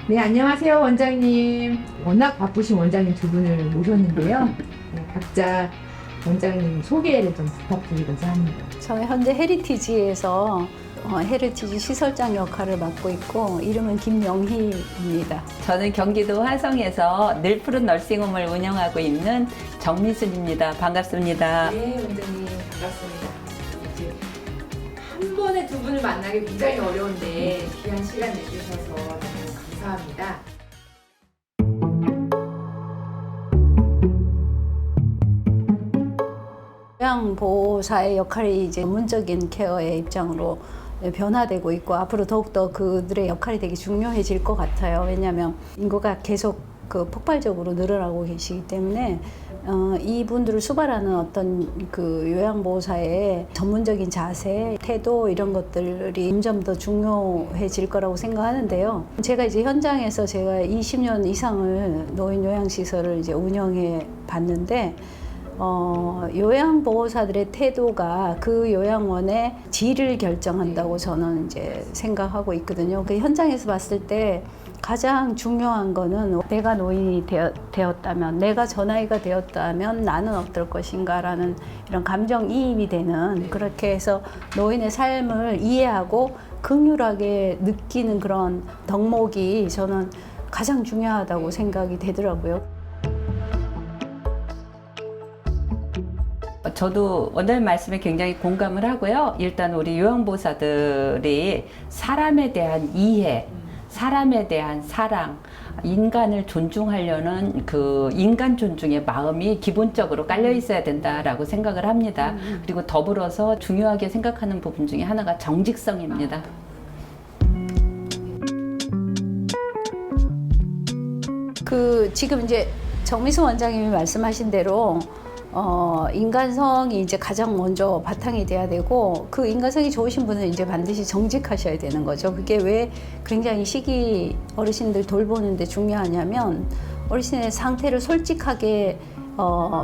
네, 안녕하세요, 원장님. 워낙 바쁘신 원장님 두 분을 모셨는데요. 네, 각자 원장님 소개를 좀 부탁드리고자 합니다. 저는 현재 헤리티지에서 헤리티지 시설장 역할을 맡고 있고 이름은 김영희입니다. 저는 경기도 화성에서 늘 푸른 널싱홈을 운영하고 있는 정미순입니다. 반갑습니다. 네, 원장님 반갑습니다. 이제 한 번에 두 분을 만나기 굉장히 어려운데 귀한 시간 내주셔서 너무 감사합니다. 요양보호사의 역할이 이제 전문적인 케어의 입장으로 변화되고 있고 앞으로 더욱더 그들의 역할이 되게 중요해질 것 같아요. 왜냐하면 인구가 계속 폭발적으로 늘어나고 계시기 때문에 이분들을 수발하는 어떤 그 요양보호사의 전문적인 자세, 태도 이런 것들이 점점 더 중요해질 거라고 생각하는데요. 제가 이제 현장에서 제가 20년 이상을 노인 요양시설을 이제 운영해 봤는데 요양보호사들의 태도가 그 요양원의 질을 결정한다고 저는 이제 생각하고 있거든요. 그 현장에서 봤을 때 가장 중요한 거는 내가 노인이 되었다면, 내가 저 나이가 되었다면 나는 어떨 것인가라는 이런 감정이입이 되는, 그렇게 해서 노인의 삶을 이해하고 긍휼하게 느끼는 그런 덕목이 저는 가장 중요하다고 생각이 되더라고요. 저도 원장님 말씀에 굉장히 공감을 하고요. 일단 우리 요양보호사들이 사람에 대한 이해, 사람에 대한 사랑, 인간을 존중하려는 그 인간 존중의 마음이 기본적으로 깔려 있어야 된다라고 생각을 합니다. 그리고 더불어서 중요하게 생각하는 부분 중에 하나가 정직성입니다. 지금 이제 정미순 원장님이 말씀하신 대로 인간성이 이제 가장 먼저 바탕이 돼야 되고, 그 인간성이 좋으신 분은 이제 반드시 정직하셔야 되는 거죠. 그게 왜 굉장히 시기 어르신들 돌보는데 중요하냐면, 어르신의 상태를 솔직하게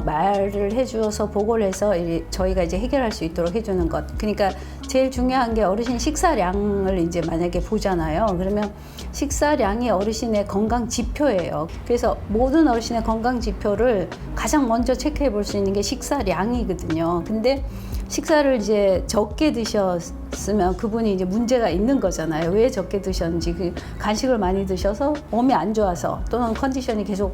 말을 해주어서 보고를 해서 저희가 이제 해결할 수 있도록 해주는 것. 그러니까 제일 중요한 게 어르신 식사량을 이제 만약에 보잖아요. 그러면 식사량이 어르신의 건강 지표예요. 그래서 모든 어르신의 건강 지표를 가장 먼저 체크해 볼 수 있는 게 식사량이거든요. 근데 식사를 이제 적게 드셨으면 그분이 이제 문제가 있는 거잖아요. 왜 적게 드셨는지, 그 간식을 많이 드셔서 몸이 안 좋아서 또는 컨디션이 계속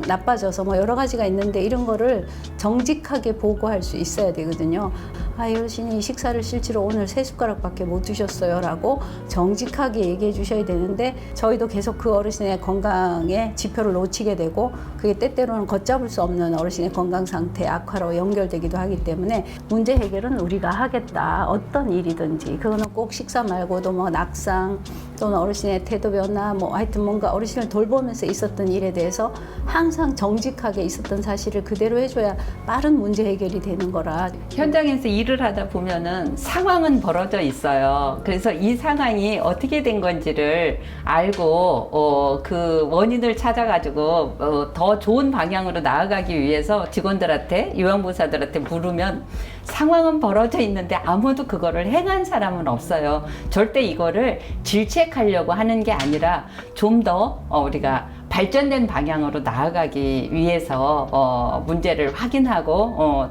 나빠져서 뭐 여러 가지가 있는데, 이런 거를 정직하게 보고할 수 있어야 되거든요. 이 어르신이 식사를 실제로 오늘 3숟가락밖에 못 드셨어요 라고 정직하게 얘기해 주셔야 되는데, 저희도 계속 그 어르신의 건강의 지표를 놓치게 되고, 그게 때때로는 걷잡을 수 없는 어르신의 건강 상태 악화로 연결되기도 하기 때문에, 문제 해결은 우리가 하겠다. 어떤 일이든지. 그거는 꼭 식사 말고도 뭐 낙상 또는 어르신의 태도 변화, 뭐 하여튼 뭔가 어르신을 돌보면서 있었던 일에 대해서 항상 정직하게 있었던 사실을 그대로 해줘야 빠른 문제 해결이 되는 거라. 현장에서 일을 하다 보면은 상황은 벌어져 있어요. 그래서 이 상황이 어떻게 된 건지를 알고 그 원인을 찾아가지고 더 좋은 방향으로 나아가기 위해서 직원들한테, 요양보호사들한테 물으면 상황은 벌어져 있는데 아무도 그거를 행한 사람은 없어요. 절대 이거를 질책하려고 하는 게 아니라 좀 더 우리가 발전된 방향으로 나아가기 위해서 문제를 확인하고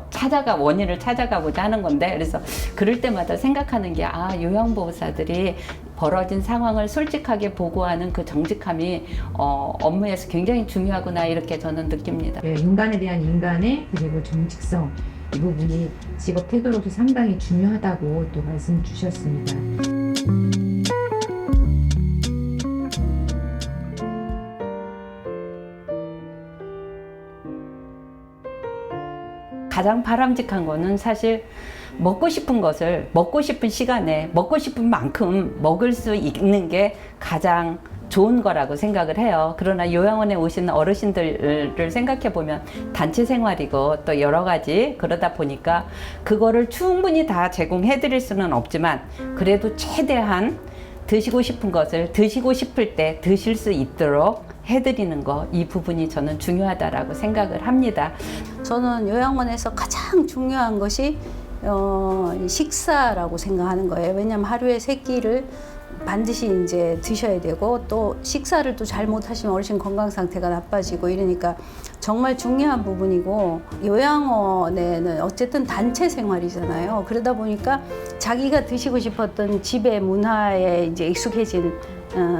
원인을 찾아가고자 하는 건데, 그래서 그럴 때마다 생각하는 게 요양보호사들이 벌어진 상황을 솔직하게 보고하는 그 정직함이 업무에서 굉장히 중요하구나, 이렇게 저는 느낍니다. 네, 인간에 대한 인간의 그리고 정직성, 이 부분이 직업 태도로서 상당히 중요하다고 또 말씀 주셨습니다. 가장 바람직한 거는 사실 먹고 싶은 것을 먹고 싶은 시간에 먹고 싶은 만큼 먹을 수 있는 게 가장 좋은 거라고 생각을 해요. 그러나 요양원에 오시는 어르신들을 생각해 보면 단체 생활이고 또 여러 가지 그러다 보니까 그거를 충분히 다 제공해 드릴 수는 없지만, 그래도 최대한 드시고 싶은 것을 드시고 싶을 때 드실 수 있도록 해드리는 거, 이 부분이 저는 중요하다라고 생각을 합니다. 저는 요양원에서 가장 중요한 것이 식사라고 생각하는 거예요. 왜냐하면 하루에 3끼를 반드시 이제 드셔야 되고 또 식사를 또 잘못하시면 어르신 건강 상태가 나빠지고 이러니까 정말 중요한 부분이고 요양원에는 어쨌든 단체 생활이잖아요. 그러다 보니까 자기가 드시고 싶었던 집의 문화에 이제 익숙해진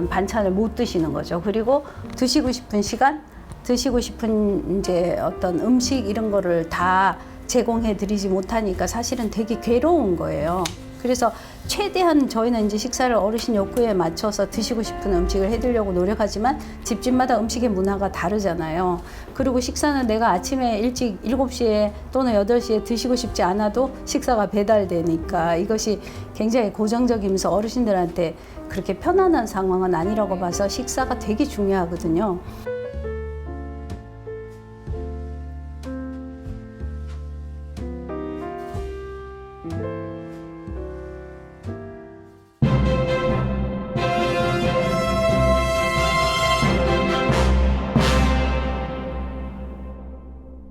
반찬을 못 드시는 거죠. 그리고 드시고 싶은 시간, 드시고 싶은 이제 어떤 음식 이런 거를 다 제공해 드리지 못하니까 사실은 되게 괴로운 거예요. 그래서 최대한 저희는 이제 식사를 어르신 욕구에 맞춰서 드시고 싶은 음식을 해드리려고 노력하지만 집집마다 음식의 문화가 다르잖아요. 그리고 식사는 내가 아침에 일찍 7시에 또는 8시에 드시고 싶지 않아도 식사가 배달되니까 이것이 굉장히 고정적이면서 어르신들한테 그렇게 편안한 상황은 아니라고 봐서 식사가 되게 중요하거든요.